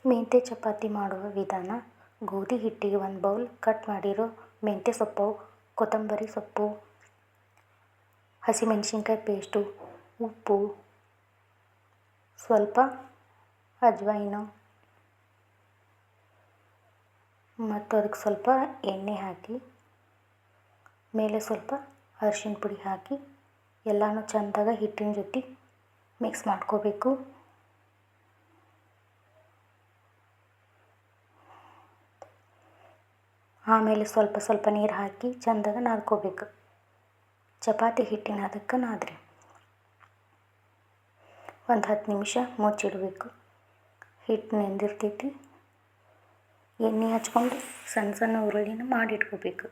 ಮೆಂತ್ಯ ಚಪಾತಿ ಮಾಡುವ ವಿಧಾನ: ಗೋಧಿ ಹಿಟ್ಟಿಗೆ 1 ಬೌಲ್ ಕಟ್ ಮಾಡಿರೋ ಮೆಂತ್ಯ ಸೊಪ್ಪು, ಕೊತ್ತಂಬರಿ ಸೊಪ್ಪು, ಹಸಿಮೆಣಸಿನ್ಕಾಯಿ ಪೇಸ್ಟು, ಉಪ್ಪು, ಸ್ವಲ್ಪ ಅಜ್ವೈನು ಮತ್ತು ಅದಕ್ಕೆ ಸ್ವಲ್ಪ ಎಣ್ಣೆ ಹಾಕಿ ಮೇಲೆ ಸ್ವಲ್ಪ ಅರಿಶಿನ ಪುಡಿ ಹಾಕಿ ಎಲ್ಲನೂ ಚೆಂದಾಗ ಹಿಟ್ಟಿನ ಜೊತೆ ಮಿಕ್ಸ್ ಮಾಡ್ಕೋಬೇಕು. ಆಮೇಲೆ ಸ್ವಲ್ಪ ಸ್ವಲ್ಪ ನೀರು ಹಾಕಿ ಚೆಂದಾಗ ನಾದ್ಕೋಬೇಕು. ಚಪಾತಿ ಹಿಟ್ಟಿನ ಅದಕ್ಕೆ ನಾದ್ರಿ ಒಂದು 10 ನಿಮಿಷ ಮುಚ್ಚಿಡಬೇಕು. ಹಿಟ್ಟು ನೆಂದಿರ್ತೈತಿ. ಎಣ್ಣೆ ಹಚ್ಕೊಂಡು ಸಣ್ಣ ಸಣ್ಣ ಉರುಳಿನ ಮಾಡಿಟ್ಕೋಬೇಕು.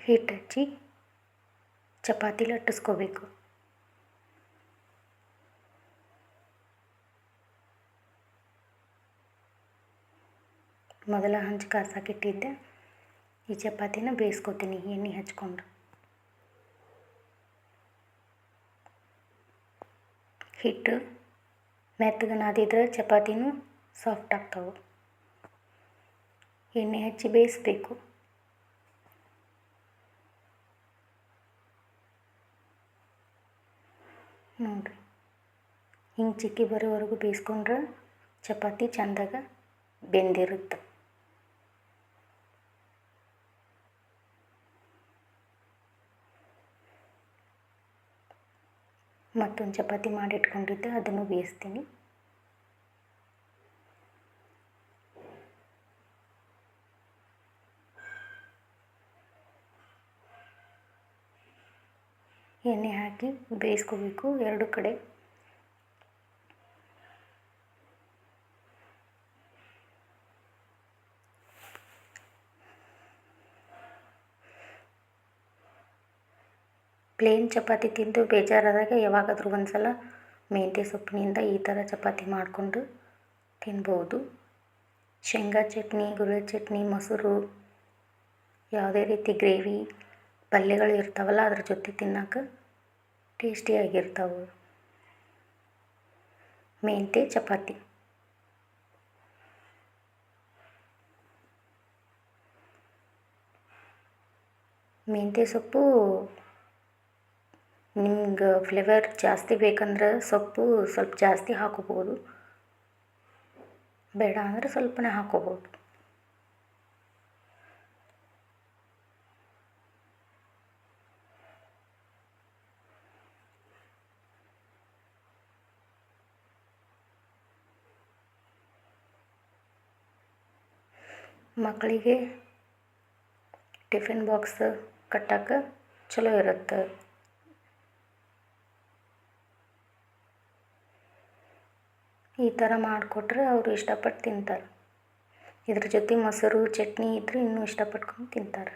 ಹಿಟ್ಟು ಹಚ್ಚಿ ಚಪಾತಿ ಲಟ್ಟಿಸ್ಕೋಬೇಕು. ಮೊದಲ ಹಂಚು ಕಾಸಾಕಿಟ್ಟಿದ್ದೆ ಈ ಚಪಾತಿನ ಬೇಯಿಸ್ಕೊತೀನಿ ಎಣ್ಣೆ ಹಚ್ಕೊಂಡು. ಹಿಟ್ಟು ಮೆತ್ತಗೆ ನಾದಿದ್ರೆ ಚಪಾತಿನೂ ಸಾಫ್ಟ್ ಆಗ್ತಾವೆ. ಎಣ್ಣೆ ಹಚ್ಚಿ ಬೇಯಿಸ್ಬೇಕು. ನೋಡಿರಿ, ಹಿಂಗೆ ಚಿಕ್ಕಿ ಬರೋವರೆಗೂ ಬೇಯಿಸ್ಕೊಂಡ್ರೆ ಚಪಾತಿ ಚೆಂದಾಗ ಬೆಂದಿರುತ್ತೆ. ಮತ್ತೊಂದು ಚಪಾತಿ ಮಾಡಿಟ್ಕೊಂಡಿದ್ದೆ ಅದನ್ನು ಬೇಯಿಸ್ತೀನಿ. ಎಣ್ಣೆ ಹಾಕಿ ಬೇಯಿಸ್ಕೋಬೇಕು ಎರಡು ಕಡೆ. ಪ್ಲೇನ್ ಚಪಾತಿ ತಿಂದು ಬೇಜಾರಾದಾಗ ಯಾವಾಗಾದರೂ ಒಂದ್ಸಲ ಮೆಂತ್ಯ ಸೊಪ್ಪಿನಿಂದ ಈ ಥರ ಚಪಾತಿ ಮಾಡಿಕೊಂಡು ತಿನ್ಬೋದು. ಶೇಂಗಾ ಚಟ್ನಿ, ಗುರೆಳ್ಳು ಚಟ್ನಿ, ಮೊಸರು, ಯಾವುದೇ ರೀತಿ ಗ್ರೇವಿ ಪಲ್ಯಗಳು ಇರ್ತಾವಲ್ಲ ಅದ್ರ ಜೊತೆ ತಿನ್ನೋಕೆ ಟೇಸ್ಟಿಯಾಗಿರ್ತಾವೆ ಮೆಂತ್ಯ ಚಪಾತಿ. ಮೆಂತ್ಯ ಸೊಪ್ಪು ನಿಮ್ಗೆ ಫ್ಲೇವರ್ ಜಾಸ್ತಿ ಬೇಕಂದ್ರೆ ಸೊಪ್ಪು ಸ್ವಲ್ಪ ಜಾಸ್ತಿ ಹಾಕೋಬೋದು, ಬೇಡ ಅಂದರೆ ಸ್ವಲ್ಪನೇ ಹಾಕೋಬೋದು. ಮಕ್ಕಳಿಗೆ ಟಿಫಿನ್ ಬಾಕ್ಸ್ ಕಟ್ಟೋಕೆ ಚಲೋ ಇರುತ್ತೆ. ಈ ಥರ ಮಾಡಿಕೊಟ್ರೆ ಅವರು ಇಷ್ಟಪಟ್ಟು ತಿಂತಾರೆ. ಇದ್ರ ಜೊತೆ ಮೊಸರು ಚಟ್ನಿ ಇದ್ದರೆ ಇನ್ನೂ ಇಷ್ಟಪಟ್ಕೊಂಡು ತಿಂತಾರೆ.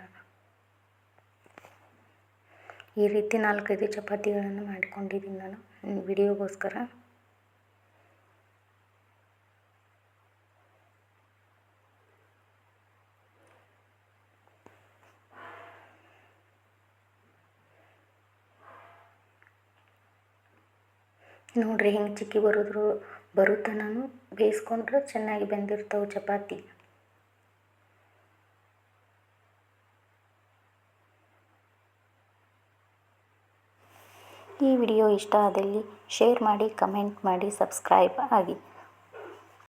ಈ ರೀತಿ 4-5 ಚಪಾತಿಗಳನ್ನು ಮಾಡಿಕೊಂಡಿದ್ದೀನಿ ನಾನು ವಿಡಿಯೋಗೋಸ್ಕರ. ನೋಡಿರಿ, ಹಿಂಗೆ ಚಿಕ್ಕಿ ಬರುತ್ತೆ. ನಾನು ಬೇಯಿಸ್ಕೊಂಡ್ರೆ ಚೆನ್ನಾಗಿ ಬೆಂದಿರ್ತಾವೆ ಚಪಾತಿ. ಈ ವಿಡಿಯೋ ಇಷ್ಟ ಆದಲ್ಲಿ ಶೇರ್ ಮಾಡಿ, ಕಮೆಂಟ್ ಮಾಡಿ, ಸಬ್ಸ್ಕ್ರೈಬ್ ಆಗಿ.